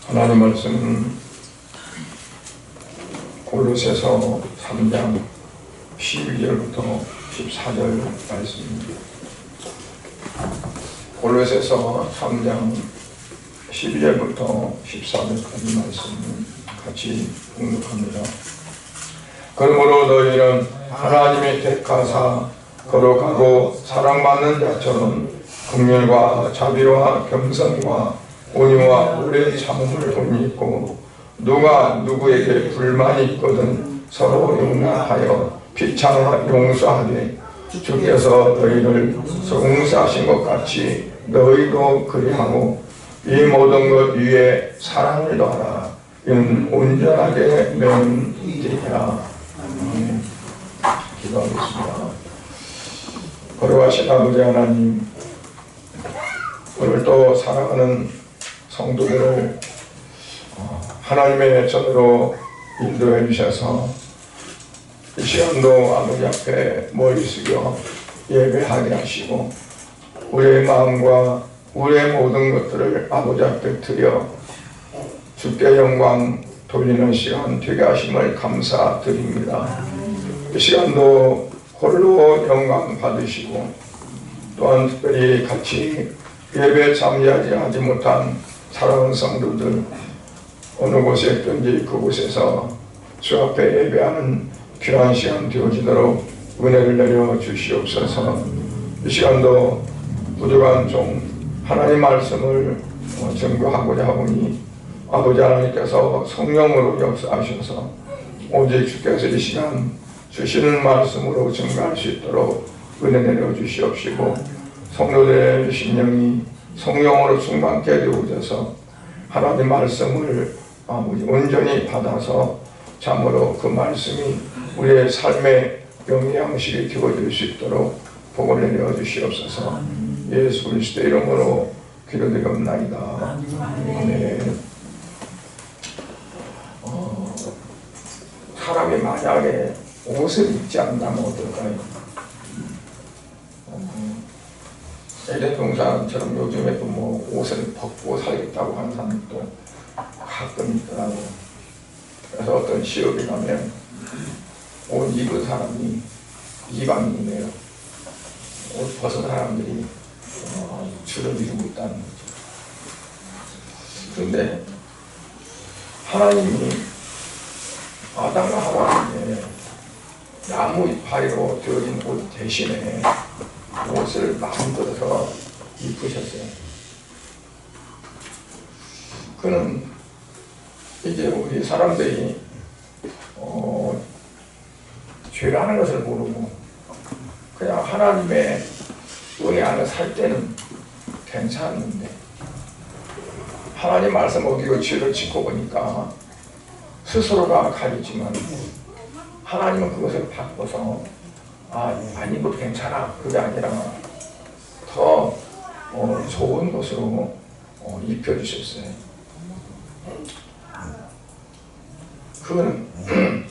하나님 말씀은 골로새서 3장 12절부터 14절 말씀입니다. 골로새서 3장 12절부터 14절까지 말씀 같이 공독합니다. 그러므로 너희는 하나님의 택하사 거룩하고 사랑받는 자처럼 긍휼과 자비와 겸손과 온유와 오래 참음을 돋입고 누가 누구에게 불만이 있거든 서로 용납하여 피차나 용서하되 주께서 너희를 용서하신 것 같이 너희도 그리하고 이 모든 것 위에 사랑을 더하라. 이는 온전하게 맺는 길이라. 기도하겠습니다. 거룩하신 아버지 하나님, 오늘 또 사랑하는 성도들을 하나님의 전으로 인도해 주셔서 이 시간도 아버지 앞에 머리 숙여 예배하게 하시고 우리의 마음과 우리의 모든 것들을 아버지 앞에 드려 주께 영광 돌리는 시간 되게 하심을 감사드립니다. 이 시간도 홀로 영광 받으시고 또한 특별히 같이 예배 참여하지 못한 사랑하는 성도들 어느 곳에 있든지 그곳에서 주 앞에 예배하는 귀한 시간 되어지도록 은혜를 내려 주시옵소서. 이 시간도 부족한 종 하나님 말씀을 증거하고자 하오니 아버지 하나님께서 성령으로 역사하셔서 오직 주께서 이 시간 주시는 말씀으로 증거할 수 있도록 은혜 내려 주시옵시고 성도들의 심령이 성령으로 충만케 되어져서 하나님 말씀을 온전히 받아서 참으로 그 말씀이 우리의 삶의 영양식이 되어질 수 있도록 복을 내려 주시옵소서. 예수 그리스도의 이름으로 기도드리옵나이다. 아멘. 사람이 만약에 옷을 입지 않는다면 어떨까요? 에덴 동산처럼 요즘에도 뭐 옷을 벗고 살겠다고 하는 사람도 가끔 있더라고. 그래서 어떤 시업에 가면 옷 입은 사람이 이방인이네요. 옷 벗은 사람들이 주를 이루고 있다는 거죠. 그런데 하나님이 아담과 하와에게 나무 이파리로 되어진 옷 대신에 옷을 만들어서 입으셨어요. 그는 이제 우리 사람들이 죄라는 것을 모르고 그냥 하나님의 은혜 안에 살 때는 괜찮은데 하나님 말씀 어기고 죄를 짓고 보니까 스스로가 가리지만 하나님은 그것을 바꿔서 안 입어도 괜찮아. 그게 아니라 더 좋은 것으로 입혀주셨어요. 그건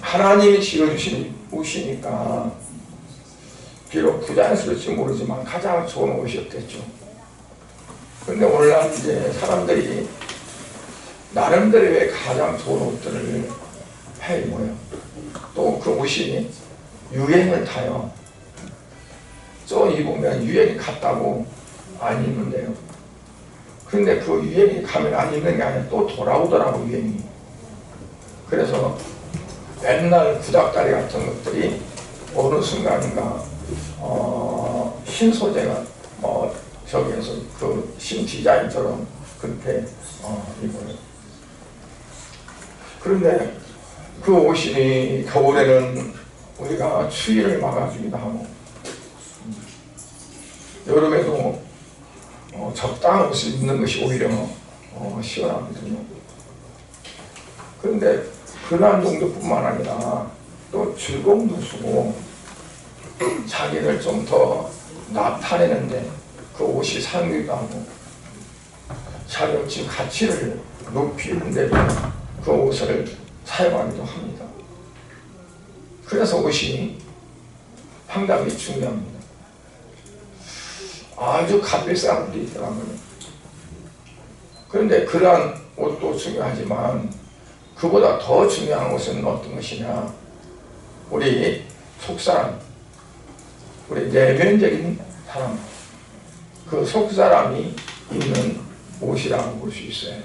하나님이 지어주신 옷이니까 비록 부자연스러울지 모르지만 가장 좋은 옷이었겠죠. 그런데 오늘날 이제 사람들이 나름대로 왜 가장 좋은 옷들을 해 입어요. 또 그 옷이 유행을 타요. 좀 입으면 유행이 갔다고 안 입는데요. 그런데 그 유행이 가면 안 입는 게 아니라 또 돌아오더라고, 유행이. 그래서 맨날 구닥다리 같은 것들이 어느 순간인가 신 소재가 저기에서 그 신 디자인처럼 그렇게 입어요. 그런데 그 옷이 겨울에는 우리가 추위를 막아주기도 하고 여름에도 적당한 옷을 입는 것이 오히려 시원하거든요. 그런데 그러한 정도뿐만 아니라 또 즐거움도 주고 자기를 좀 더 나타내는데 그 옷이 상기도 하고 자기 지금 가치를 높이는데도 그 옷을 사용하기도 합니다. 그래서 옷이 상당히 중요합니다. 아주 값비싼 분들이 있더라고요. 그런데 그러한 옷도 중요하지만 그보다 더 중요한 것은 어떤 것이냐, 우리 속사람, 우리 내면적인 사람, 그 속사람이 입는 옷이라고 볼 수 있어요.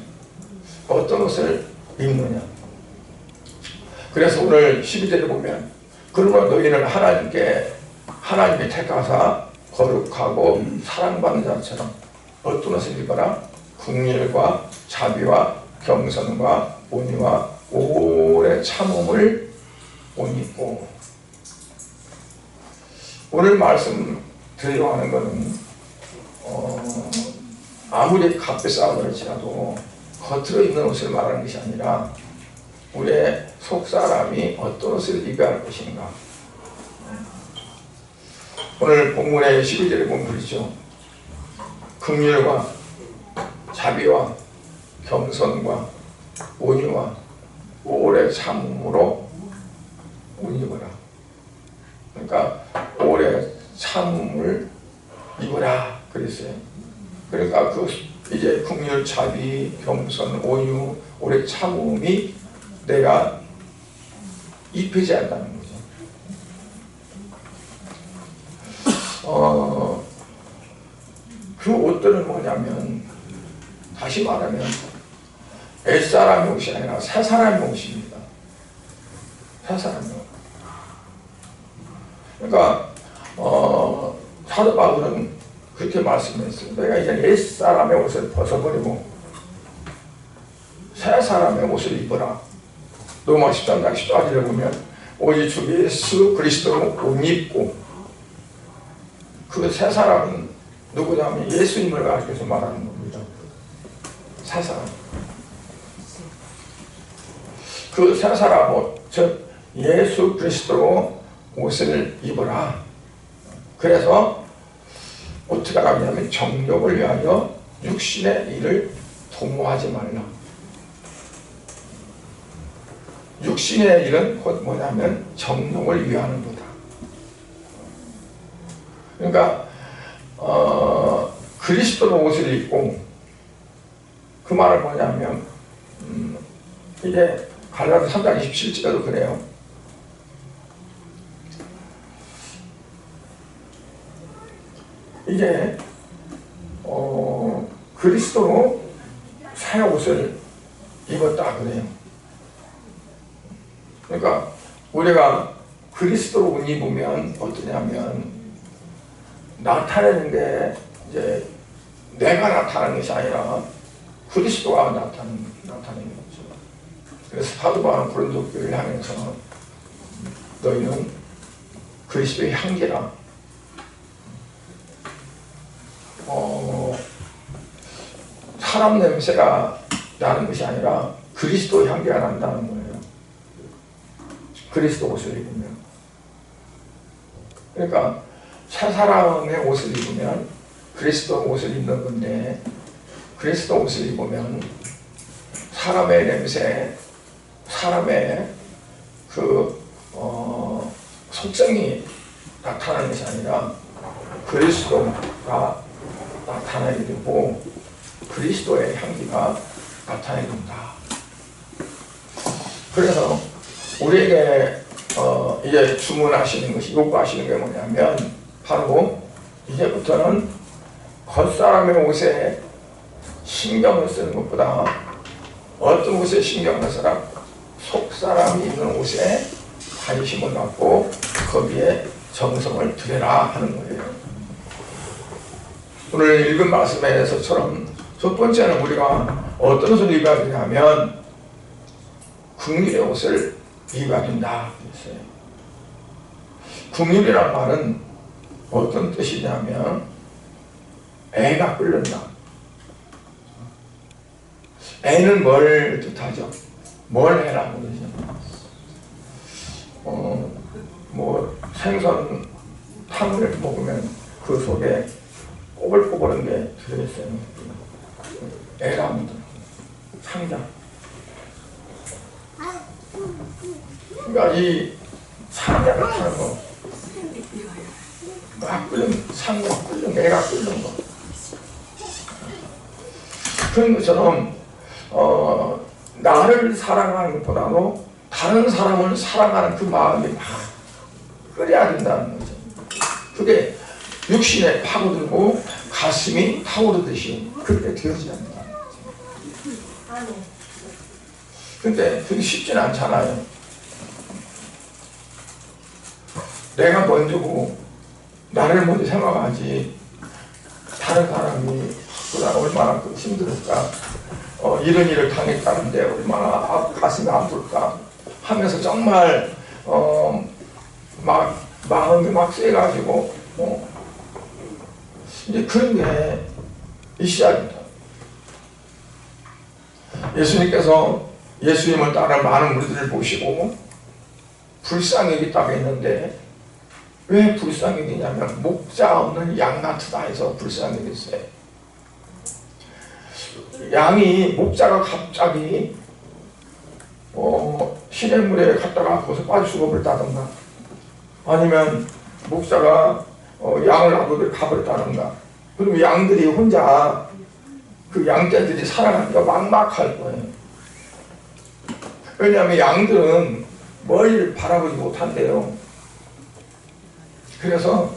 어떤 옷을 입느냐. 그래서 오늘 12절에 보면 그러므로 너희는 하나님이 택하사 거룩하고 사랑받는 자처럼 어떤 옷을 입어라? 긍휼과 자비와 겸손과 온유와 오래 참음을 옷 입고. 오늘 말씀 드리려고 하는 것은 아무리 값비싸고 그럴지라도 겉으로 입는 옷을 말하는 것이 아니라 우리의 속사람이 어떤 옷을 입어야 할 것인가. 오늘 본문의 12절에 보면 그렇죠. 긍휼과 자비와 겸손과 온유와 오래 참음으로 옷 입어라. 그러니까 오래 참음을 입어라 그랬어요. 그러니까 이제 긍휼, 자비, 겸손, 온유, 오래 참음이 내가 입히지 않는다는 거죠. 그 옷들은 뭐냐면, 다시 말하면 옛사람의 옷이 아니라 새사람의 옷입니다. 새사람의 옷. 그러니까 사도 바울은 그렇게 말씀했어요. 내가 이제 옛사람의 옷을 벗어버리고 새사람의 옷을 입어라. 로마 13장 14절에 보면 오직 주 예수 그리스도로 옷 입고, 그 새사람은 누구냐면 예수님을 가리켜서 말하는 겁니다. 새사람. 그 새사람 옷, 즉 예수 그리스도로 옷을 입어라. 그래서 어떻게 하냐면 정욕을 위하여 육신의 일을 도모하지 말라. 육신의 일은 곧 뭐냐면 정욕을 위하는 거다. 그러니까 그리스도로 옷을 입고, 그 말은 뭐냐면 이게 갈라디아 3장 27절에도 그래요. 이게 그리스도로 새 옷을 입었다 그래요. 그러니까 우리가 그리스도로 옷 입으면 어떠냐면, 나타내는 게 이제 내가 나타나는 것이 아니라 그리스도가 나타내는 거죠. 그래서 사도 바울은 고린도 교회를 향해서 너희는 그리스도의 향기라. 사람 냄새가 나는 것이 아니라 그리스도 향기가 난다는 거예요. 그리스도 옷을 입으면. 그러니까 새 사람의 옷을 입으면 그리스도 옷을 입는 건데, 그리스도 옷을 입으면 사람의 냄새, 사람의 그 속성이 나타나는 것이 아니라 그리스도가 나타나게 되고 그리스도의 향기가 나타나게 된다. 그래서 우리에게 이제 주문하시는 것이, 요구하시는 게 뭐냐면, 바로 이제부터는 겉사람의 옷에 신경을 쓰는 것보다 어떤 옷에 신경을 써라? 속사람이 입는 옷에 관심을 갖고 거기에 정성을 들여라 하는 거예요. 오늘 읽은 말씀에서처럼 첫 번째는 우리가 어떤 옷을 입어야 되냐면 긍휼의 옷을 입어야 된다 그랬어요. 긍휼이란 말은 어떤 뜻이냐면 애가 끓는다. 애는 뭘 뜻하죠? 뭘 해라고 그러죠? 뭐 생선 탕을 먹으면 그 속에 꼬불꼬불한 게 들어있어요. 애라무들, 상장. 그러니까 이 상장을 타는 거, 막 끓는 상장 끓는 애가 끓는 거. 그런 것처럼 나를 사랑하는 것보다도 다른 사람을 사랑하는 그 마음이 막 끓여야 된다는 거죠. 그게 육신에 파고들고 가슴이 타오르듯이 그렇게 되어져야 된다는 거죠. 근데 그게 쉽진 않잖아요. 내가 먼저고 나를 먼저 생각하지 다른 사람이 그가 얼마나 힘들을까, 이런 일을 당했다는데 얼마나 가슴이 아플까 하면서 정말 막 마음이 막 쎄가지고 이제 그런 게 시작입니다. 예수님께서 예수님을 따라 많은 무리들을 보시고 불쌍히 여기다가 했는데, 왜 불쌍히 여기냐면 목자 없는 양 같으다 해서 불쌍히 여겼어요. 양이, 목자가 갑자기 시냇물에 갔다가 거기서 빠질 수가 없다던가, 아니면 목자가 양을 놔두고 가버렸다던가, 그리고 양들이 혼자 그 양떼들이 살아가니까 막막할 거예요. 왜냐하면 양들은 멀리를 바라보지 못한대요. 그래서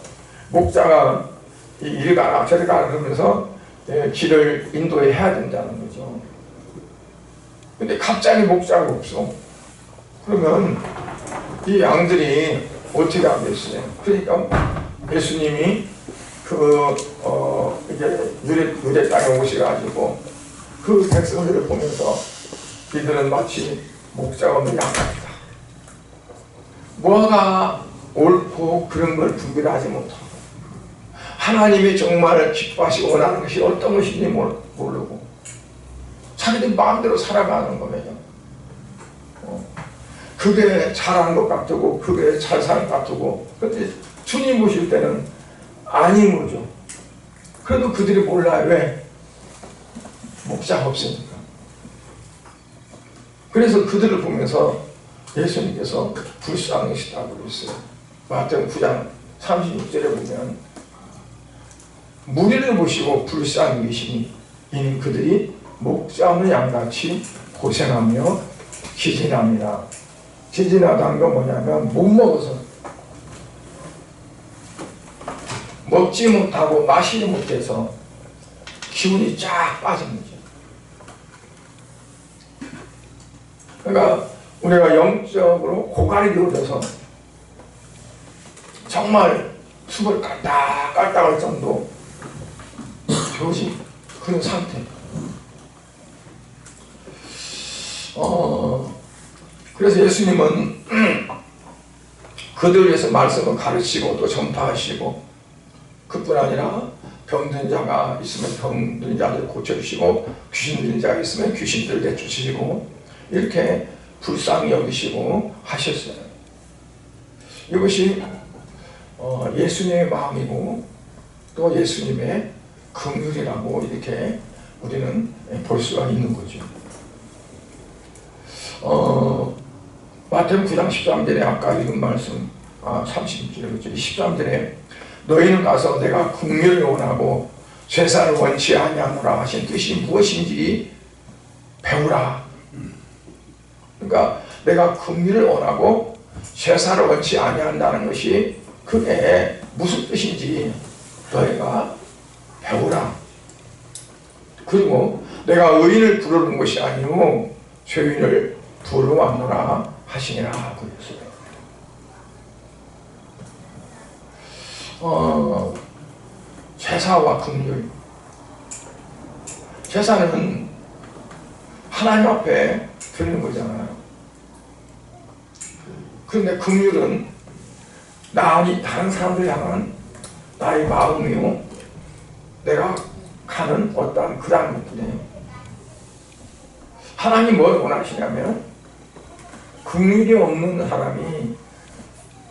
목자가 이리 가라 저리 가라 그러면서 길을 인도해야 된다는 거죠. 근데 갑자기 목자가 없어. 그러면 이 양들이 어떻게 하겠어요? 그러니까 예수님이 이제 유대 땅에 오셔가지고 그 백성들을 보면서 이들은 마치 목자가 없는 양 같다. 뭐가 옳고 그런 걸 분별하지 못하고, 하나님이 정말 기뻐하시고 원하는 것이 어떤 것인지 모르고 자기들 마음대로 살아가는 거예요. 그게 잘하는 것 같고 그게 잘 사는 것 같고, 그런데 주님 보실 때는 아닌 거죠. 그래도 그들이 몰라요. 왜? 목자가 없으니까. 그래서 그들을 보면서 예수님께서 불쌍하시다고 그랬어요. 마태복음 9장 36절에 보면 무리를 보시고 불쌍히 여기시니 이는 그들이 목자 없는 양같이 고생하며 기진합니다. 기진하다는 건 뭐냐면 못 먹어서, 먹지 못하고 마시지 못해서 기운이 쫙 빠진 거죠. 그러니까 우리가 영적으로 고갈이 되어져서 정말 숨을 깔딱깔딱할 정도 교지 그런 상태. 그래서 예수님은 그들 위해서 말씀을 가르치고 또 전파하시고, 그뿐 아니라 병든 자가 있으면 병든 자들 고쳐주시고, 귀신 들린 자가 있으면 귀신들 내쫓으시고, 이렇게 불쌍히 여기시고 하셨어요. 이것이 예수님의 마음이고 또 예수님의 긍휼이라고 이렇게 우리는 볼 수가 있는 거죠. 마태복음 9장 13절에 아까 읽은 말씀, 30절에 13절에 너희는 가서 내가 긍휼을 원하고 제사를 원치 아니하노라 하신 뜻이 무엇인지 배우라. 그러니까 내가 긍휼을 원하고 제사를 원치 아니한다는 것이 그게 무슨 뜻인지 너희가 배우라. 그리고 내가 의인을 부르는 것이 아니오 죄인을 부르러 왔노라 하시니라 그랬어요. 제사와 긍휼. 제사는 하나님 앞에 드리는 거잖아요. 그런데 긍휼은 다른 사람들 향한 나의 마음이요, 내가 가는 어떠한 그런 것들이에요. 하나님 뭘 원하시냐면 긍휼이 없는 사람이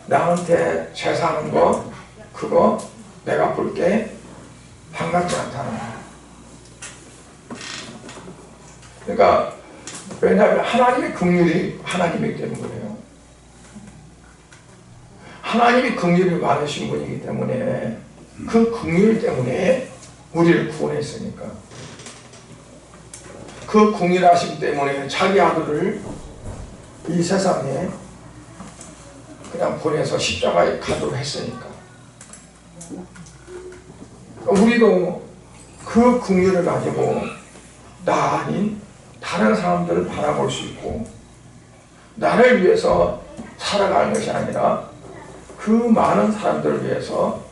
나한테 제사하는 거, 그거 내가 볼 게 반갑지 않다는 거예요. 그러니까 왜냐하면 하나님의 긍휼이 하나님이기 때문에 그래요. 하나님이 긍휼이 많으신 분이기 때문에 그 긍휼 때문에 우리를 구원했으니까. 그 궁일하심 때문에 자기 아들을 이 세상에 그냥 보내서 십자가에 가도록 했으니까 우리도 그 긍휼을 가지고 나 아닌 다른 사람들을 바라볼 수 있고 나를 위해서 살아가는 것이 아니라 그 많은 사람들을 위해서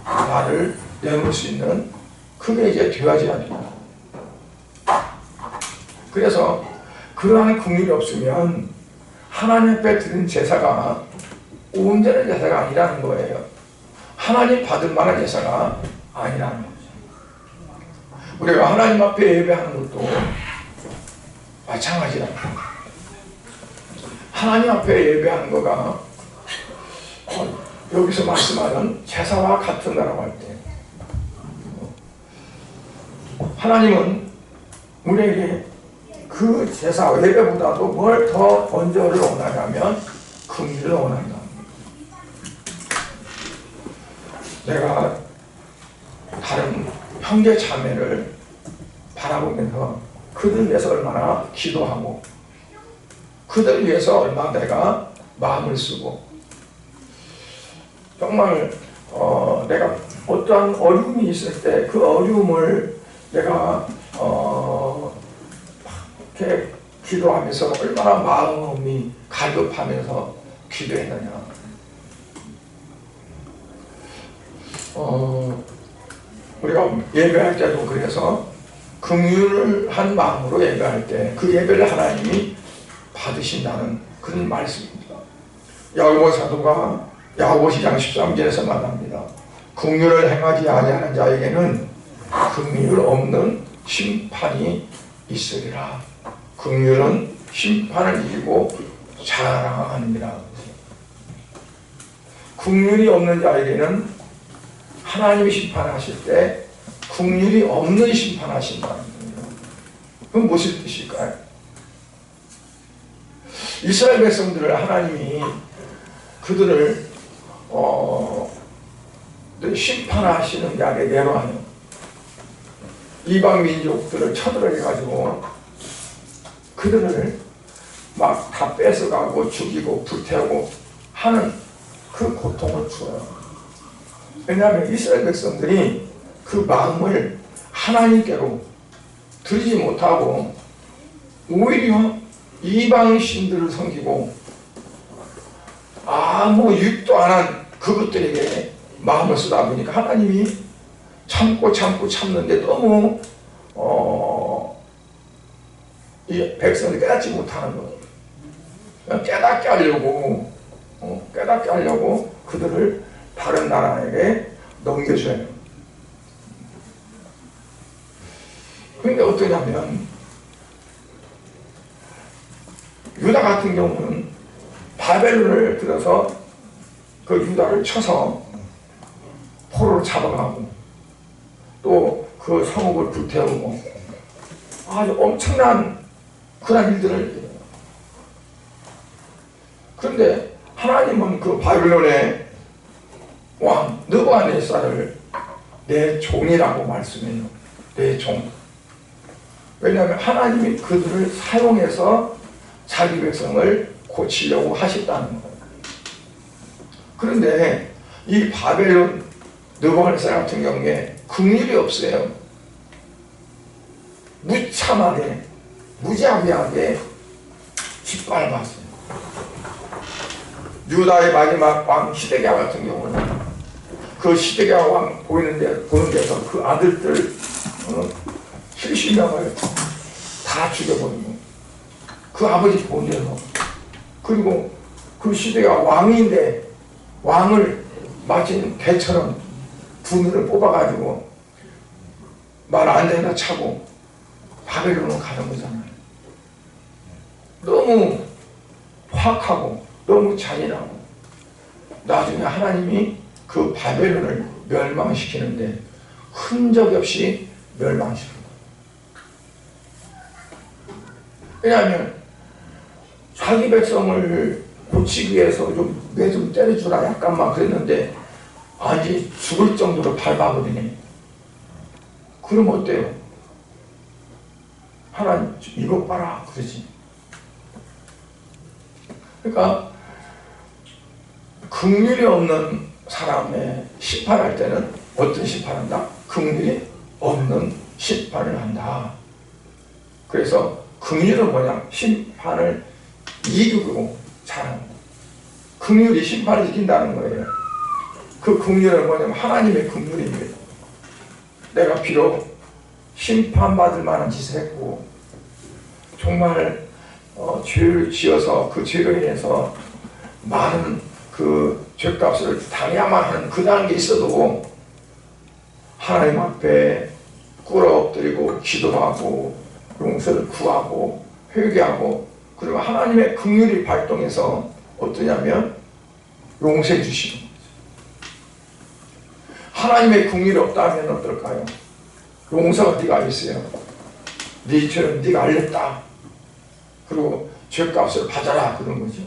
나를 내놓을 수 있는 그게 이제 되어져야 됩니다. 그래서 그러한 긍휼이 없으면 하나님 앞에 드린 제사가 온전한 제사가 아니라는 거예요. 하나님 받을 만한 제사가 아니라는 거죠. 우리가 하나님 앞에 예배하는 것도 마찬가지다. 하나님 앞에 예배하는 거가 여기서 말씀하는 제사와 같은 거라고 할 때 하나님은 우리에게 그 제사 예배보다도 뭘 더 먼저를 원하냐면 긍휼을 원한다. 내가 다른 형제 자매를 바라보면서 그들 위해서 얼마나 기도하고 그들 위해서 얼마나 내가 마음을 쓰고 정말 내가 어떠한 어려움이 있을 때 그 어려움을 내가 이렇게 기도하면서 얼마나 마음이 갈급하면서 기도했느냐. 우리가 예배할 때도 그래서 긍휼한 마음으로 예배할 때 그 예배를 하나님이 받으신다는 그런 말씀입니다. 야고보 사도가 야고보 10장 13절에서 말합니다. 긍휼을 행하지 아니하는 자에게는 긍휼 없는 심판이 있으리라. 긍휼은 심판을 이기고 자랑하느니라. 긍휼이 없는 자에게는 하나님이 심판하실 때 긍휼이 없는 심판하신다는 거예요. 그건 무슨 뜻일까요? 이스라엘 백성들을 하나님이 그들을 심판하시는 자리에 내놓아요. 이방 민족들을 쳐들어 가지고 그들을 막 다 뺏어가고 죽이고 불태우고 하는 그 고통을 주어요. 왜냐하면 이스라엘 백성들이 그 마음을 하나님께로 드리지 못하고 오히려 이방 신들을 섬기고 아무 유익도 안 한 그것들에게 마음을 쓰다 보니까 하나님이 참고 참는데 너무 이 백성을 깨닫지 못하는 거예요. 깨닫게 하려고 그들을 다른 나라에게 넘겨줘요. 그런데 어떠냐면 유다 같은 경우는 바벨론을 들어서 그 유다를 쳐서 포로로 잡아가고 또 그 성읍을 불태우고 아주 엄청난 그런 일들을 해요. 그런데 하나님은 그 바벨론의 왕 느부갓네살을 내 종이라고 말씀해요. 내 종. 왜냐하면 하나님이 그들을 사용해서 자기 백성을 고치려고 하셨다는 거예요. 그런데 이 바벨론 느부갓네살 같은 경우에 긍휼이 없어요. 무참하게 무자비하게 짓밟았어요. 유다의 마지막 왕 시드기야 같은 경우는 그 시드기야 왕 보는 데서 그 아들들 70명을 다 죽여버리고 그 아버지 본데서 그리고 그 시드기야 왕인데 왕을 마치 개처럼 두 눈을 뽑아가지고 말 안 되나 차고 바벨론으로 가는 거잖아요. 너무 확하고 너무 잔인하고 나중에 하나님이 그 바벨론을 멸망시키는데 흔적 없이 멸망시킵니다. 왜냐하면 자기 백성을 고치기 위해서 매 좀 때려주라 약간만 그랬는데 아니 죽을 정도로 밟아버리네. 그럼 어때요? 하나님 이것 봐라 그러지. 그러니까 긍휼이 없는 사람의 심판할 때는 어떤 심판한다? 긍휼이 없는 심판을 한다. 그래서 긍휼은 뭐냐? 심판을 이기고 잘하는 거예요. 긍휼이 심판을 이긴다는 거예요. 그 긍휼은 뭐냐면 하나님의 긍휼입니다. 내가 비록 심판받을 만한 짓을 했고 정말 죄를 지어서 그 죄로 인해서 많은 그 죄값을 당해야만 하는 그 단계에 있어도 하나님 앞에 꿇어 엎드리고 기도하고 용서를 구하고 회개하고 그리고 하나님의 긍휼이 발동해서 어떠냐면 용서해 주시는 거죠. 하나님의 긍휼이 없다면 어떨까요? 용서가 네가 있어요. 네 죄는 네가 알렸다. 그리고 죄값을 받아라 그런 거죠.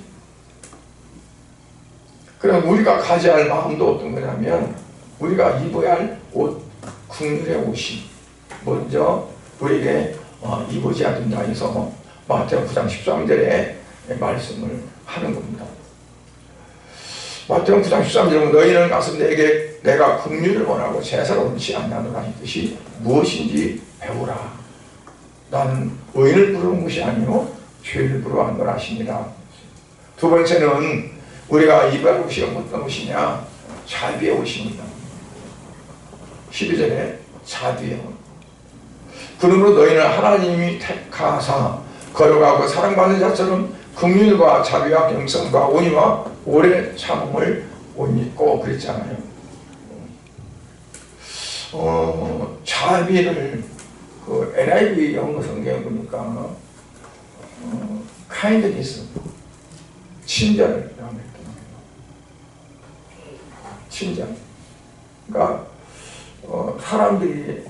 그럼 우리가 가져야 할 마음도 어떤 거냐면 우리가 입어야 할 옷, 긍휼의 옷이 먼저 우리에게 입어져야 된다 해서 마태복음 9장 13절에 말씀을 하는 겁니다. 마태복음 9장 13절은 너희는 가서 내게 내가 긍휼을 원하고 제사를 원치 않나노라 했듯이 무엇인지 배우라. 나는 의인을 부르는 것이 아니요 죄를 부르노라 하시니라. 두 번째는 우리가 입어야 할 옷이 어떤 옷이냐? 자비의 옷입니다. 12절에 자비의 옷. 그러므로 너희는 하나님이 택하사 거룩하고 사랑받는 자처럼 긍휼과 자비와 경성과 온유와 오래 참음을 옷 입고 그랬잖아요. 자비를 그 NIV 영어 성경에 보니까 kindness 친절을 친절. 그러니까 사람들이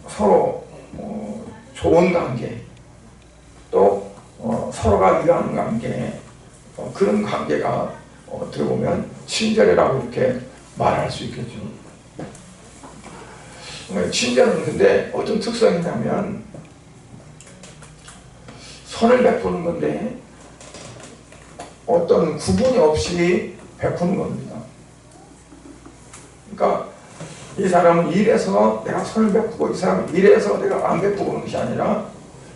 서로 좋은 관계 또 서로가 위하는 관계 그런 관계가 어떻게 보면 친절이라고 이렇게 말할 수 있겠죠. 친절은 근데 어떤 특성이 있냐면 선을 베푸는 건데 어떤 구분이 없이 베푸는 겁니다. 그러니까 이 사람은 이래서 내가 선을 베푸고 이 사람은 이래서 내가 안 베푸고 그런 것이 아니라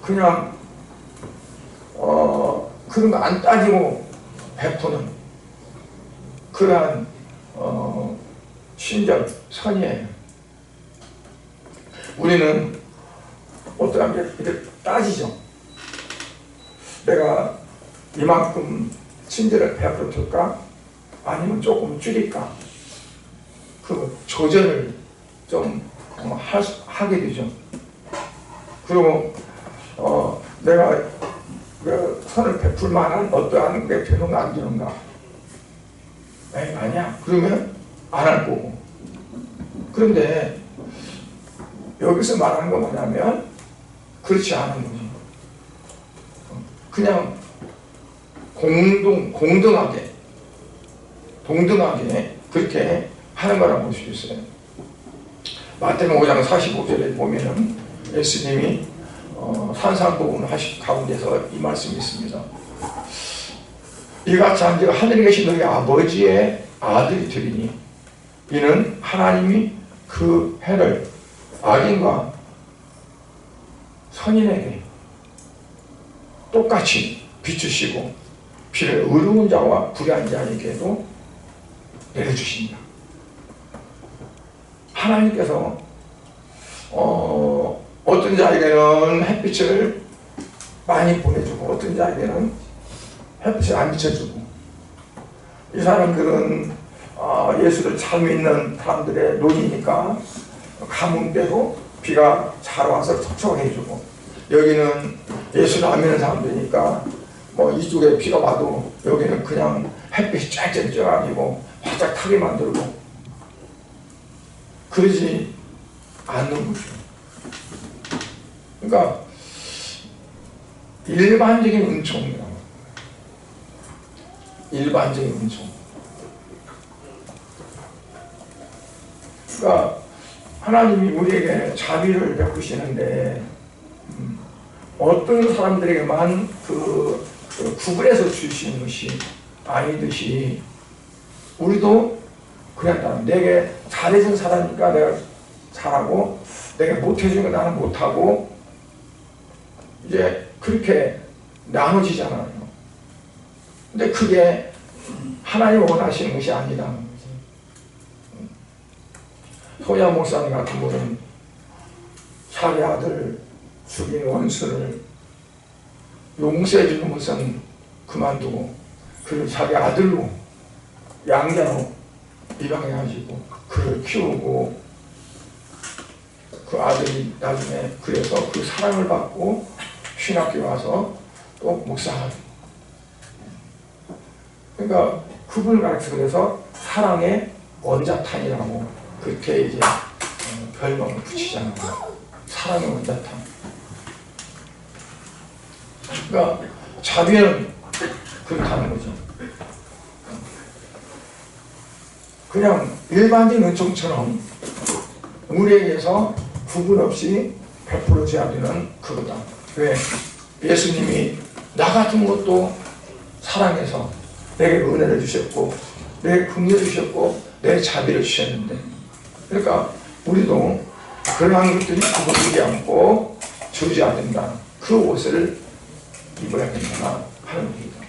그냥 그런 거 안 따지고 베푸는 그러한 친절, 선이에요. 우리는 어떠한 게 이렇게 따지죠. 내가 이만큼 친절을 베풀까? 아니면 조금 줄일까? 그 조절을 좀 하게 되죠. 그리고 내가 선을 베풀 만한 어떠한 게 되는가 안 되는가? 아니야. 그러면 안 할 거고. 그런데 여기서 말하는 건 뭐냐면 그렇지 않은 거죠. 그냥 동등하게 그렇게 하는 거라고 볼 수 있어요. 마태복음 5장 45절에 보면은 예수님이 산상복음 하신 가운데서 이 말씀이 있습니다. 이같이 한 자가 하늘에 계신 너희 아버지의 아들이 되리니 이는 하나님이 그 해를 악인과 선인에게 똑같이 비추시고 비를 의로운 자와 불의한 자에게도 내려주신다. 하나님께서 어떤 자에게는 햇빛을 많이 보내주고 어떤 자에게는 햇빛을 안 비춰주고 이 사람들은 예수를 잘 믿는 사람들의 논이니까 가뭄때도 비가 잘 와서 촉촉해주고 여기는 예수를 안 믿는 사람들이니까 뭐 이쪽에 비가 와도 여기는 그냥 햇빛이 쫙쫙 쪄가지고 활짝 타게 만들고 그러지 않는 거죠. 그러니까 일반적인 은총이라고. 일반적인 은총. 그러니까 하나님이 우리에게 자비를 베푸시는데 어떤 사람들에게만 그 구분해서 주시는 것이 아니듯이 우리도 그랬다. 내게 잘해준 사람이니까 내가 잘하고 내가 못해준 거 나는 못하고 이제 그렇게 나눠지잖아요. 근데 그게 하나님 원하시는 것이 아니라는 거지. 소야 목사님 같은 분은 자기 아들 죽인 원수를 용서해 주는 것은 그만두고 그를 자기 아들로 양자로 입양해가지고 그를 키우고 그 아들이 나중에 그래서 그 사랑을 받고 신학교에 와서 또 목사하고 그러니까 그분을 가르쳐 그래서 사랑의 원자탄이라고 그렇게 이제 별명을 붙이잖아요. 사랑의 원자탄. 그러니까 자비는 그렇다는 거죠. 그냥 일반적인 은총처럼 우리에게서 구분 없이 베풀어 줘야 되는 그거다. 왜? 예수님이 나 같은 것도 사랑해서 내게 은혜를 주셨고 내게 긍휼을 주셨고 내 자비를 주셨는데 그러니까 우리도 그러한 것들이 구분되지 않고 주저야 된다. 그 옷을 입어야 된다 하는 겁니다.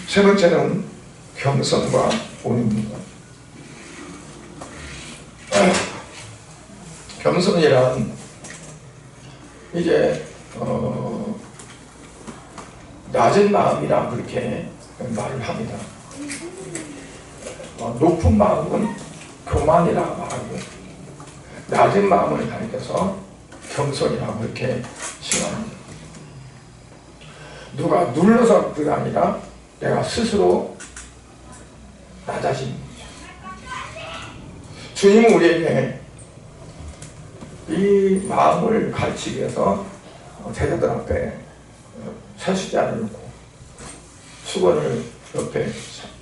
세 번째는 겸손과 온유입니다. 겸손이란 이제 낮은 마음이라 그렇게 말을 합니다. 높은 마음은 교만이라 말하고 낮은 마음을 가리켜서 겸손이라고 그렇게 칭합니다. 누가 눌러서 그게 아니라 내가 스스로 낮아진 거죠. 주님은 우리에게 이 마음을 가르치기 위해서 제자들 앞에 세수자를 놓고 수건을 옆에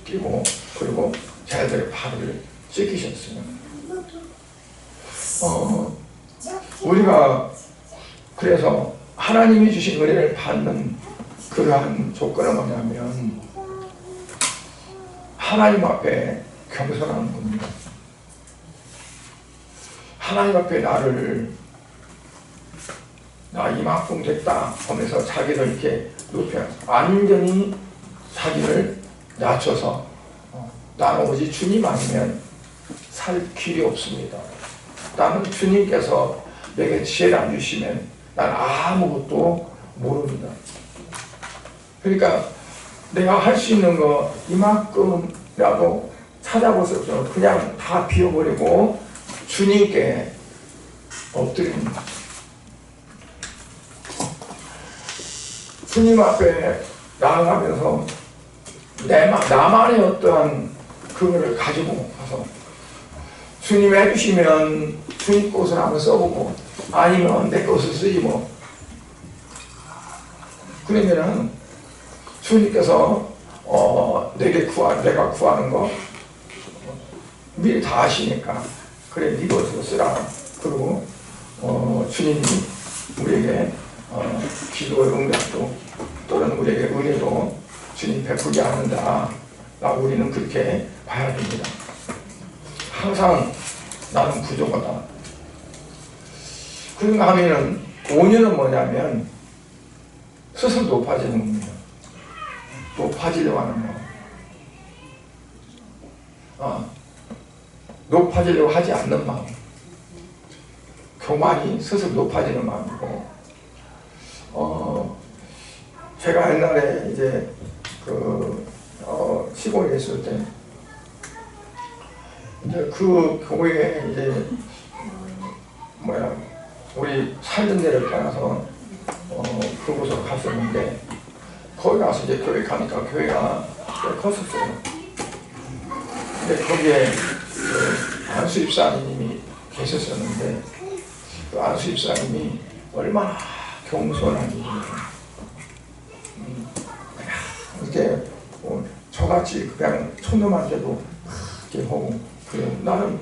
끼고 그리고 제자들의 발을 씻기셨어요. 우리가 그래서 하나님이 주신 은혜를 받는 그러한 조건은 뭐냐면 하나님 앞에 겸손하는 겁니다. 하나님 앞에 나를 나 이만큼 됐다 하면서 자기를 이렇게 높여 완전히 자기를 낮춰서 나는 오직 주님 아니면 살 길이 없습니다. 나는 주님께서 내게 지혜를 안 주시면 난 아무것도 모릅니다. 그러니까 내가 할 수 있는 거 이만큼이라도 찾아볼 수 없어요. 그냥 다 비워버리고 주님께 엎드립니다. 주님 앞에 나아가면서 나만의 어떠한 그거를 가지고 가서 주님이 해주시면 주님 것을 한번 써보고 아니면 내 것을 쓰지 뭐. 그러면은 주님께서 내가 구하는 거 미리 다 아시니까 그래 네 것으로 쓰라. 그리고 주님이 우리에게 기도의 응답도 또는 우리에게 은혜도 주님 베풀지 않는다 라고 우리는 그렇게 봐야 됩니다. 항상 나는 부족하다. 그런가 하면은 온유는 뭐냐면 스스로 높아지는 겁니다. 높아지려고 하는 마음. 높아지려고 하지 않는 마음. 교만이 스스로 높아지는 마음이고, 제가 옛날에 이제 시골에 있을 때, 이제 그 교회에 이제, 우리 살던 데를 떠나서, 그곳으로 갔었는데, 거기 가서 이제 교회 가니까 교회가 꽤 컸었어요. 근데 거기에 안수 입사님이 계셨었는데, 그 안수 입사님이 얼마나 겸손하니, 이렇게 저같이 그냥 촌놈한테도 이렇게 하고, 그래. 나는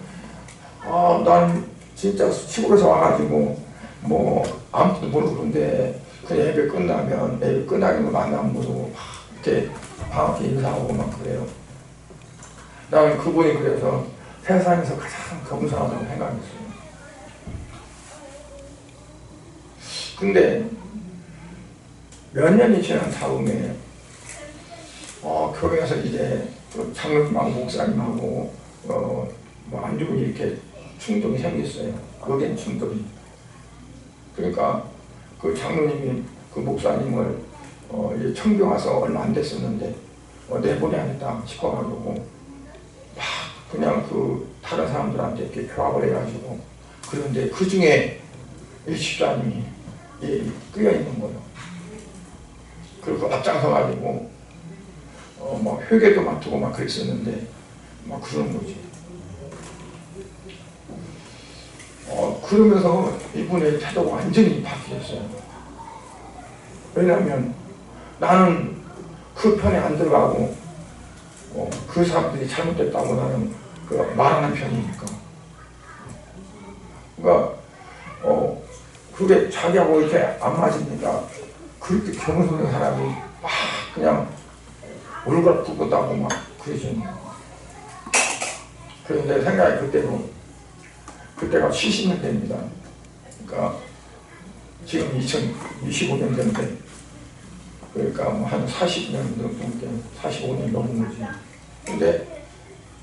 진짜 시골에서 와가지고, 아무것도 모르고 그런데, 그 예배 끝나면 예배 끝나기만 만나면 이렇게 반갑게 인사하고 막 그래요. 나는 그분이 그래서 세상에서 가장 겸손하다고 생각했어요. 근데 몇 년이 지난 다음에 교회에서 이제 장로님하고 목사님하고 안 좋은 이렇게 충돌이 생겼어요. 의견 충돌이. 그러니까 그 장로님이 그 목사님을 이제 청교 와서 얼마 안 됐었는데 내보내야겠다 싶어가지고 막 그냥 그 다른 사람들한테 이렇게 교합을 해가지고 그런데 그 중에 이 집사님이 끼어 있는 거예요. 그리고 앞장서가지고 막 회개도 맡고 막 그랬었는데 막 그러는 거지. 그러면서 이분의 태도가 완전히 바뀌었어요. 왜냐하면 나는 그 편에 안 들어가고 그 사람들이 잘못됐다고 나는 말하는 편이니까. 그러니까 그게 자기하고 이렇게 안 맞으니까 그렇게 겸손한 사람이 막 그냥 울긋불긋하고 막 그러죠. 그런데 생각이 그때가 70년대입니다. 그러니까 지금 2025년 전인데 그러니까 한 40년 넘게 45년 넘은 거지. 근데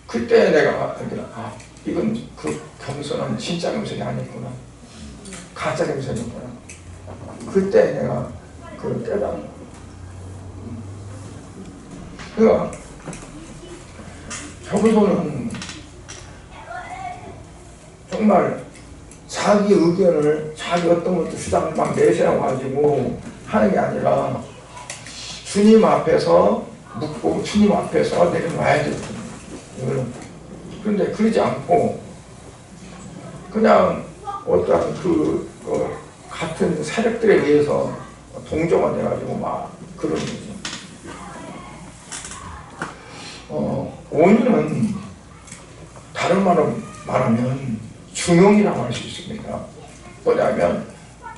그때 내가 이건 그 겸손은 진짜 겸손이 아니구나. 가짜 겸손이구나. 그때 내가 그걸 깨달은. 그러니까 저분은 정말 자기 의견을 자기 어떤 것도 주장을 막 내세워가지고 하는 게 아니라 주님 앞에서 묻고 주님 앞에서 내려놔야 되거든요. 그런데 그러지 않고 그냥 어떤 같은 세력들에 의해서 동조가 돼가지고 막 그러는 거죠. 원인은 다른 말로 말하면 중용이라고 할 수 있습니다. 뭐냐면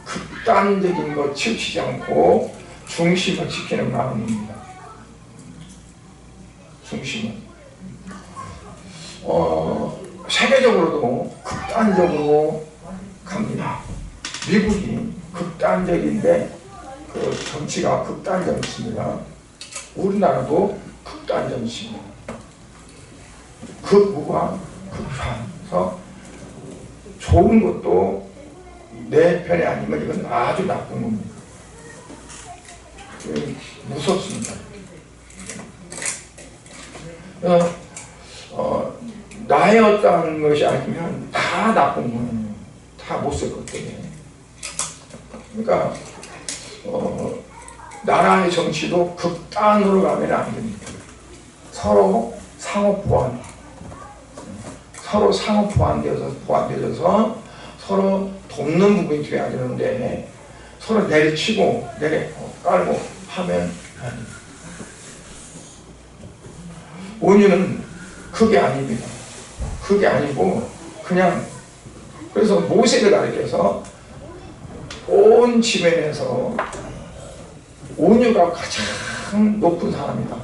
극단적인 거 치우치지 않고 중심을 지키는 마음입니다. 중심은 세계적으로도 극단적으로 갑니다. 미국이 극단적인데 그 정치가 극단적이십니다. 우리나라도 극단적이십니다. 극우와 극좌에서 좋은 것도 내 편이 아니면 이건 아주 나쁜 겁니다. 무섭습니다. 나의 어떤 것이 아니면 다 나쁜 거예요. 다 못 쓸 것 때문에. 그러니까 나라의 정치도 극단으로 가면 안 됩니다. 서로 상호 보완되어서 서로 돕는 부분이 돼야 되는데 서로 내리치고 깔고 하면 원인은 그게 아닙니다. 그게 아니고 그냥 그래서 모세를 가리켜서 온 지면에서 온유가 가장 높은 사람이다.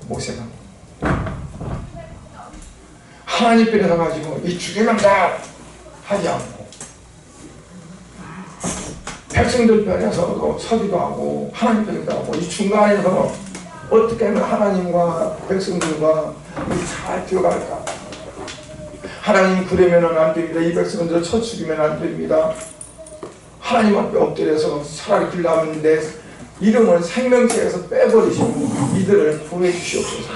모세가 하나님 편에 서가지고 이 죽이면 다 하지 않고 백성들 편에서도 서기도 하고 하나님 편에도 하고 이 중간에서 어떻게 하면 하나님과 백성들과 잘 들어갈까. 하나님 그러면 안 됩니다. 이 백성들 쳐 죽이면 안 됩니다. 하나님 앞에 엎드려서 차라리 길라면 내 이름을 생명책에서 빼버리시고 이들을 구해 주시옵소서.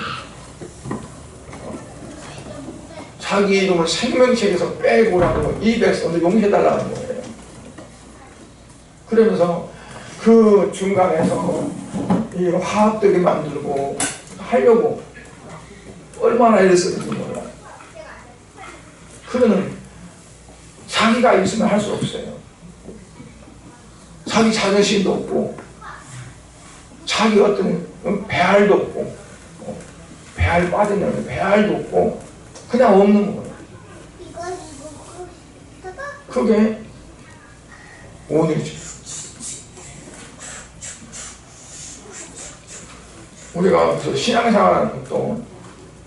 자기 이름을 생명책에서 빼고라고 이 백성들 용서해달라는 거예요. 그러면서 그 중간에서 이 화합되게 만들고 하려고 얼마나 애를 쓰는지 몰라. 그러는 자기가 있으면 할 수 없어요. 자기 자존심도 없고 자기 어떤 배알도 없고 배알 빠졌는데 배알도 없고 그냥 없는 거예요. 그게 오늘이죠. 우리가 무슨 신앙생활하는 것도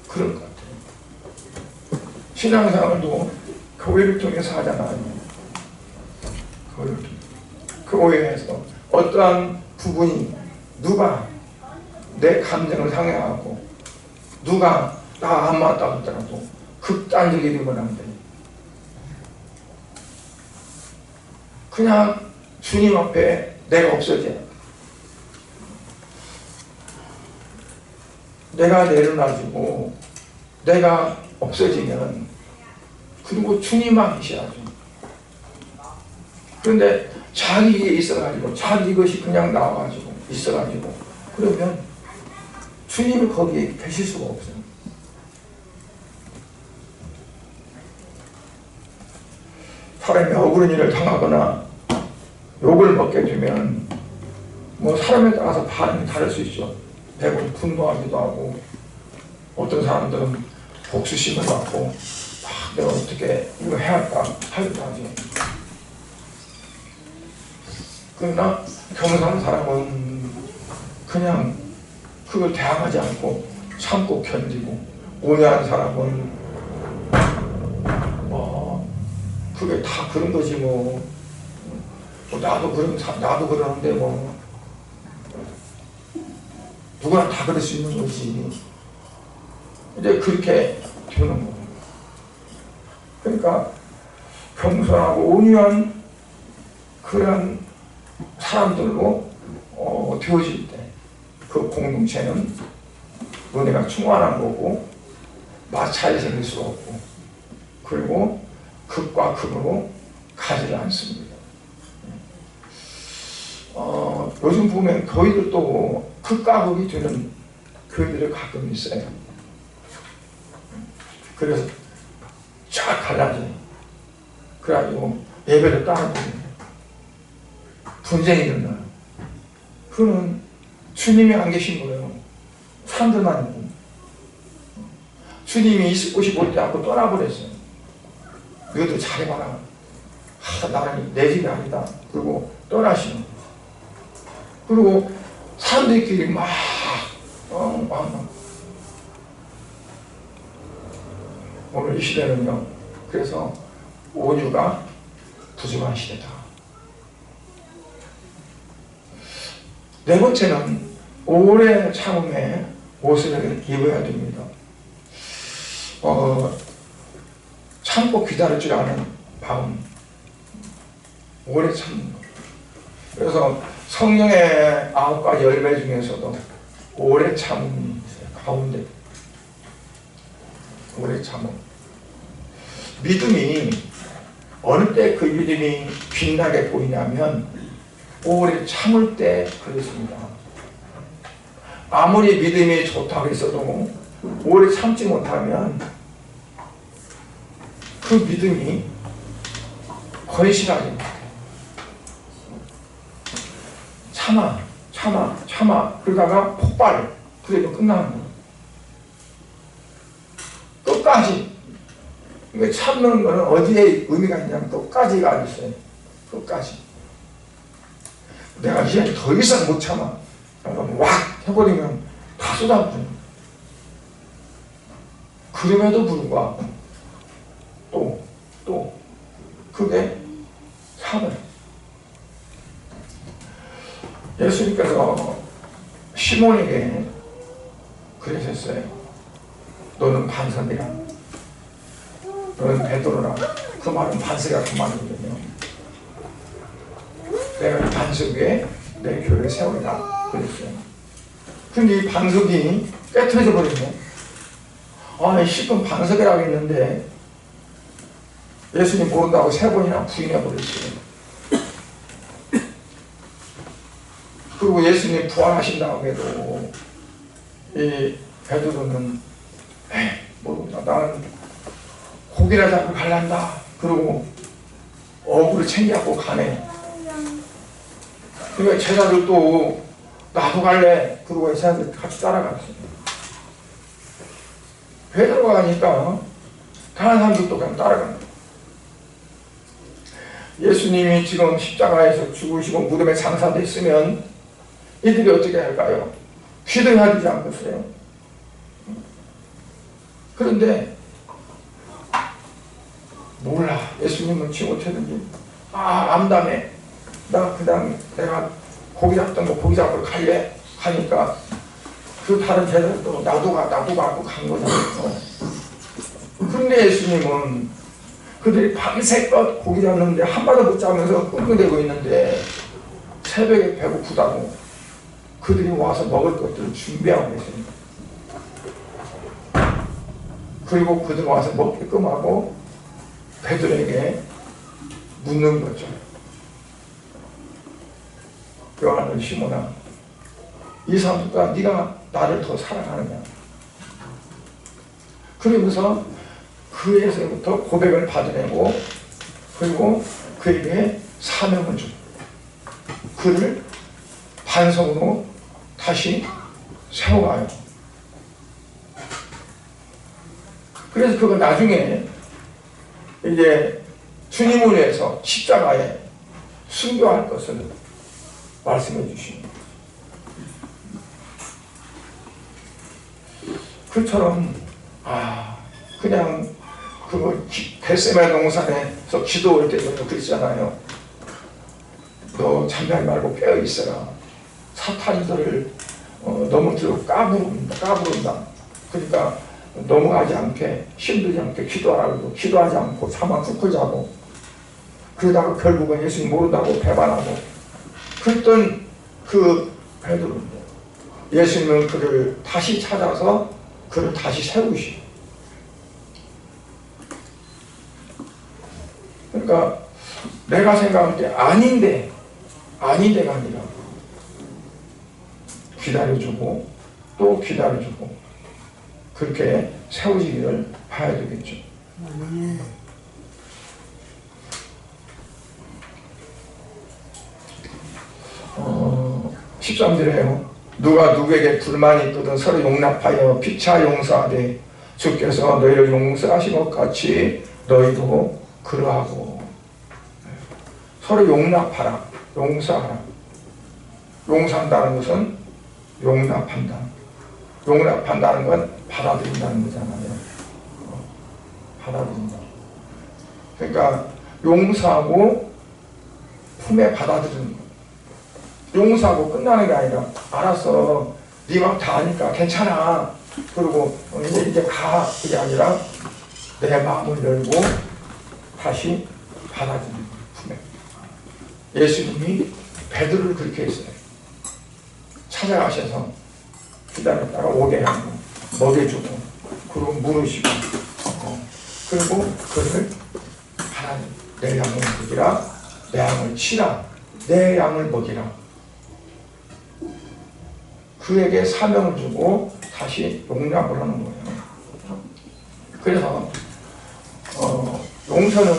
그런 것 같아요. 신앙생활도 교회를 통해서 하잖아요. 교회를 통해서. 교회에서 어떠한 부분이 누가 내 감정을 상해하고 누가 나 안 맞다 하더라도 극단적이 되면 안 돼. 그냥 주님 앞에 내가 없어져. 내가 내려놔주고 내가 없어지면 그리고 주님만 계셔야죠. 그런데 자기에 있어가지고 자기 것이 그냥 나와가지고 있어가지고 그러면 주님이 거기에 계실 수가 없어요. 사람이 억울한 일을 당하거나 욕을 먹게 되면 뭐 사람에 따라서 반응이 다를 수 있죠. 대부분 분노하기도 하고 어떤 사람들은 복수심을 갖고 내가 어떻게 이거 해야 할까 하기도 하죠. 그러나 경상한 사람은 그냥 그걸 대항하지 않고 참고 견디고, 온유한 사람은 그게 다 그런 거지 뭐. 나도 그러는데 뭐 누구나 다 그럴 수 있는 거지. 이제 그렇게 되는 거예요. 그러니까 겸손하고 온유한 그런 사람들로 되어질 때 그 공동체는 은혜가 충만한 거고 마찰이 생길 수가 없고, 그리고 극과 극으로 가지 않습니다. 요즘 보면 교회들도 극과 극이 되는 교회들이 가끔 있어요. 그래서 쫙 갈라져요. 그래가지고 예배를 따라보면 분쟁이 일어나요. 그거는 주님이 안 계신 거예요. 사람들만 있고. 주님이 있을 곳이 보이지 않고 떠나버렸어요. 너희들 잘해봐라. 나는 내 집이 아니다. 그리고 떠나시는 거예요. 그리고 사람들끼리 막 오늘 이 시대는요, 그래서 온유가 부족한 시대다. 네 번째는 오래 참음의 옷을 입어야 됩니다. 참고 기다릴 줄 아는 마음, 오래 참는 것. 그래서 성령의 9가지 열매 중에서도 오래 참음이 있어요. 가운데 오래 참음. 믿음이 어느 때 그 믿음이 빛나게 보이냐면 오래 참을 때 그렇습니다. 아무리 믿음이 좋다고 했어도 오래 참지 못하면 그 믿음이 건실하지 못해요. 참아 그러다가 폭발, 그래도 끝나는 거예요. 끝까지. 그러니까 참는 거는 어디에 의미가 있냐면 끝까지가 있어요. 끝까지. 내가 이제 더 이상 못 참아. 왁 해버리면 다 쏟아부어요. 그럼에도 불구하고 또 그게 참아요. 예수님께서 시몬에게 그러셨어요. 너는 반석이라. 너는 베드로라. 그 말은 반석이라 그 말이거든요. 내가 반석 위에 내 교회를 세우리라 그랬어요. 근데 이 반석이 깨트려져 버렸네. 실컷 반석이라고 했는데 예수님 모른다고 3번이나 부인해 버렸어요. 그리고 예수님 부활하신 다음에도 이 베드로는 모른다. 나는 고기나 잡고 갈란다. 그리고 어구를 챙겨갖고 가네. 그러니까 제자들도 나도 갈래. 그러고 제자들 같이 따라갔어요. 베드로가 가니까 다른 사람들도 그냥 따라가는 거예요. 예수님이 지금 십자가에서 죽으시고 무덤에 장사됐으면 이들이 어떻게 할까요? 기도해야 되지 않겠어요? 그런데 몰라. 예수님은 지못했는지 암담해. 나 그냥 내가 고기 잡던 거 고기 잡으러 갈래? 하니까 그 다른 제자들도 나도 가 하고 간 거잖아요. 그런데 예수님은 그들이 밤새껏 고기 잡는데 한 마도 못 잡으면서 끙끙대고 있는데 새벽에 배고프다고 그들이 와서 먹을 것들을 준비하고 계십니다. 그리고 그들 와서 먹게끔 하고 베드로에게 묻는 거죠. 요한을 시몬아, 이 사람들과 네가 나를 더 사랑하느냐? 그러면서 그에서부터 고백을 받아내고 그리고 그에게 사명을 주고 그를 반성으로 다시 세워가요. 그래서 그가 나중에 이제 주님을 위해서 십자가에 순교할 것을 말씀해 주십니다. 그처럼 그냥 그 겟세마네 동산에서 기도할 때도 그랬잖아요. 너 잠자지 말고 깨어 있어라. 사탄이 너를 너무 까부른다. 그러니까 넘어가지 않게 힘들지 않게 기도하라고 기도하지 않고 차만 쿡쿡 자고 그러다가 결국은 예수님 모른다고 배반하고 그랬던 그 베드로인데 예수님은 그를 다시 찾아서 그를 다시 세우시고 그러니까 내가 생각할 때 아닌데가 아니라 기다려주고 또 기다려주고 그렇게 세워지기를 봐야 되겠죠. 13절에요. 누가 누구에게 불만이 있거든 서로 용납하여 피차 용서하되 주께서 너희를 용서하신 것 같이 너희도 그러하고. 서로 용납하라. 용서하라. 용서한다는 것은 용납한다. 용납한다는 건 받아들인다는 거잖아요. 받아들인다. 그러니까 용서하고 품에 받아들이는 거. 용서하고 끝나는 게 아니라 알았어. 네 맘 다 아니까 괜찮아. 그리고 이제 가. 그게 아니라 내 마음을 열고 다시 받아들이는 품에. 예수님이 베드로를 그렇게 했어요. 찾아가셔서 기다렸다가 오게 하고 먹여주고 그리고 물으시고 그리고 그를 하나님 내 양을 먹이라 내 양을 치라 내 양을 먹이라 그에게 사명을 주고 다시 용납을 하는 거예요. 그래서 용서는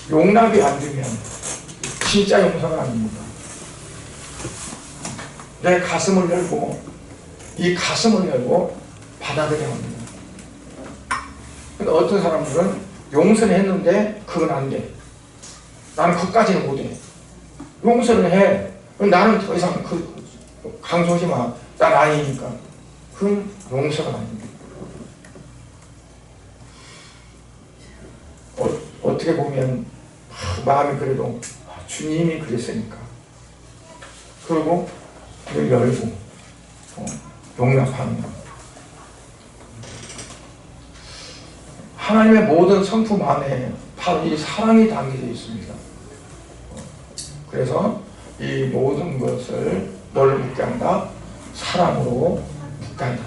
용납이 안 되면 진짜 용서가 아닙니다. 내 가슴을 열고 이 가슴을 열고 받아들여야 합니다. 근데 어떤 사람들은 용서는 했는데 그건 안 돼. 나는 그까지는 못 해. 용서를 해. 나는 더 이상 강조하지 마. 난 아니니까. 그건 용서가 아닙니다. 어떻게 보면 마음이 그래도 주님이 그랬으니까. 그리고 그걸 열고 용납하는 것. 하나님의 모든 성품 안에 바로 이 사랑이 담겨져 있습니다. 그래서 이 모든 것을 뭘로 묻게 한다? 사랑으로 묻게 한다.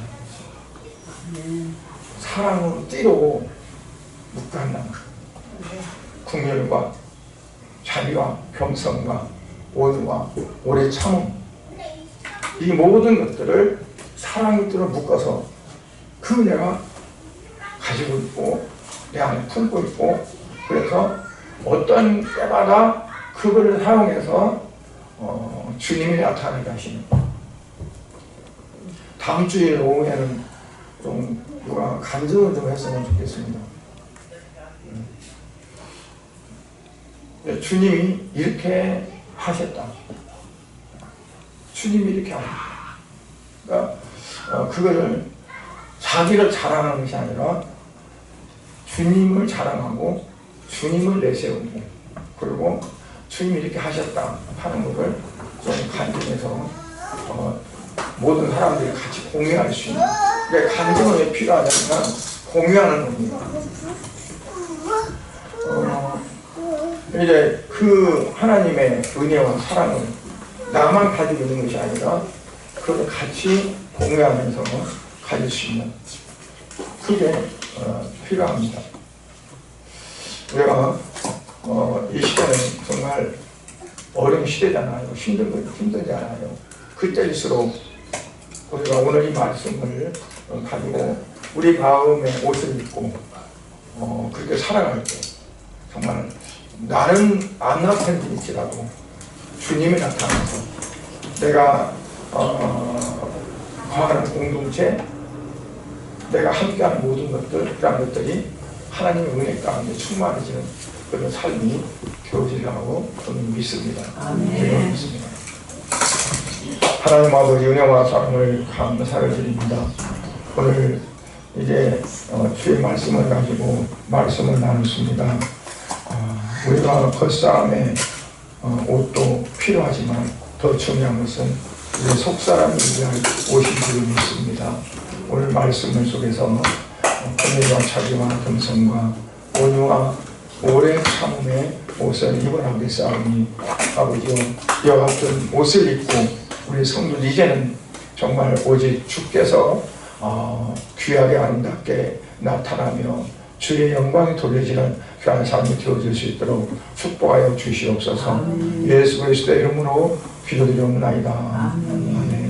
사랑으로 띠로 묻게 한다. 긍휼과 자비와 겸손과 오늘과 오래 참음 이 모든 것들을 사랑의 띠로 묶어서 그 내가 가지고 있고 내 안에 품고 있고 그래서 어떤 때마다 그거를 사용해서 주님이 나타나게 하시는 다음 주일 오후에는 좀 누가 간증을 좀 했으면 좋겠습니다. 주님이 이렇게 하셨다. 주님이 이렇게 합니다. 그러니까 그거를 자기를 자랑하는 것이 아니라 주님을 자랑하고 주님을 내세우고 그리고 주님이 이렇게 하셨다 하는 것을 좀 간증해서 모든 사람들이 같이 공유할 수 있는, 그러니까 간증은 왜 필요하냐면 공유하는 겁니다. 이제 그 하나님의 은혜와 사랑을 나만 가지고 있는 것이 아니라 그걸 같이 공유하면서 가질 수 있는, 그게 필요합니다. 우리가 이 시대는 정말 어려운 시대잖아요. 힘들잖아요. 그때일수록 우리가 오늘 이 말씀을 가지고 우리 마음에 옷을 입고 그렇게 살아갈 때 정말 나는 안 나타날지라도 주님이 나타나서 내가 거하는 공동체, 내가 함께하는 모든 것들, 그런 것들이 하나님의 은혜 가운데 충만해지는 그런 삶이 되어지라고 저는 믿습니다. 아멘. 믿습니다. 하나님 아버지 은혜와 사랑을 감사를 드립니다. 오늘 이제 주의 말씀을 가지고 말씀을 나눴습니다. 우리가 겉사람의 옷도 필요하지만 더 중요한 것은 우리 속사람을 위한 옷인 줄 믿습니다. 오늘 말씀을 속에서 공의와 자비와 겸손과 온유와 오래 참음의 옷을 입어나게 싸우니 아버지여 이와 같은 옷을 입고 우리 성도 이제는 정말 오직 주께서 귀하게 아름답게 나타나며 주의 영광이 돌려지는 그런 삶이 되어질 수 있도록 축복하여 주시옵소서. 예수 그리스도의 이름으로 기도드리옵나이다. 아멘.